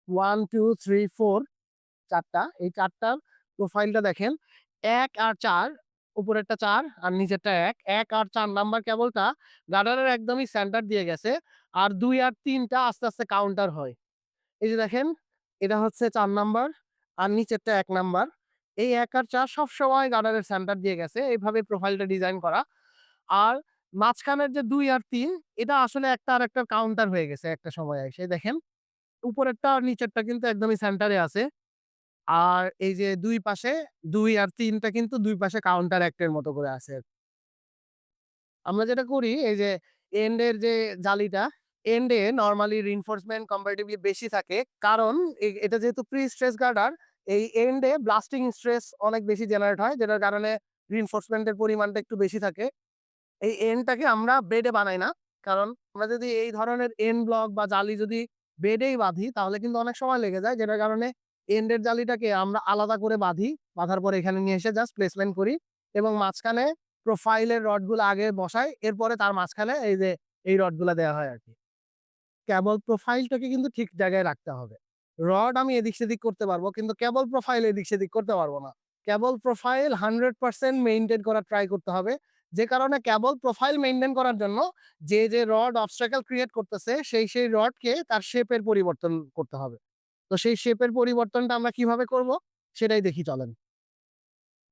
1 2 3 4 4টা। এই 4টার প্রোফাইলটা দেখেন। ১ আর ৪ উপরেরটা ৪ আর নিচেরটা ১। ১ আর ৪ নাম্বার কেবলটা গার্ডারের একদমই সেন্টার দিয়ে গেছে। আর ২ আর ৩ টা আস্তে, আস্তে কাউন্টার হয়। এই যে দেখেন, এটা হচ্ছে ৪ নাম্বার আর নিচেরটা ১ নাম্বার। এই ১ আর ৪ সবসময় গার্ডারের সেন্টার দিয়ে গেছে। এইভাবে প্রোফাইলটা ডিজাইন করা। আর মাঝখানের যে ২ আর ৩ এটা আসলে একটা আরেকটার কাউন্টার হয়ে গেছে একটা সময়ে এসে। দেখেন, উপরেরটা আর নিচেরটা কিন্তু একদমই সেন্টারে আছে। আর এই যে ২ পাশে ২ আর ৩ টা কিন্তু ২ পাশে কাউন্টার অ্যাক্ট এর মতো করে আছে। আমরা যেটা করি এই যে এন্ড এর যে জালিটা, এন্ড এ নরমালি রিইনফোর্সমেন্ট কম্পারেটিভলি বেশি থাকে। কারণ এটা যেহেতু প্রি স্ট্রেস গার্ডার, এই এন্ড এ ব্লাস্টিং স্ট্রেস অনেক বেশি জেনারেট হয়, যেটার কারণে রিইনফোর্সমেন্ট এর পরিমাণটা একটু বেশি থাকে। এই এন্ডটাকে আমরা বেডে বানাই না। কারণ আমরা যদি এই ধরনের এন্ড ব্লক বা জালি যদি বেডেই বাঁধি তাহলে কিন্তু অনেক সময় লেগে যায়। যেটার কারণে এন্ডের জালিটাকে আমরা আলাদা করে বাঁধি। বাঁধার পরে এখানে নিয়ে এসে জাস্ট প্লেসমেন্ট করি এবং মাঝখানে প্রোফাইলের রডগুলো আগে বসাই। এরপরে তার মাঝখানে এই যে এই রডগুলা দেয়া হয় আরকি। কেবল প্রোফাইলটাকে কিন্তু ঠিক জায়গায় রাখতে হবে। রড আমি এদিক-সেদিক করতে পারবো কিন্তু কেবল প্রোফাইল এদিক-সেদিক করতে পারবো না। কেবল প্রোফাইল 100% মেইনটেইন করার ট্রাই করতে হবে। যে কারণে কেবল প্রোফাইল মেইনটেইন করার জন্য যে রড অবস্ট্রাকল ক্রিয়েট করতেছে সেই রডকে তার শেপের পরিবর্তন করতে হবে। তো সেই শেপের পরিবর্তনটা আমরা কিভাবে করব সেটাই দেখি চলেন।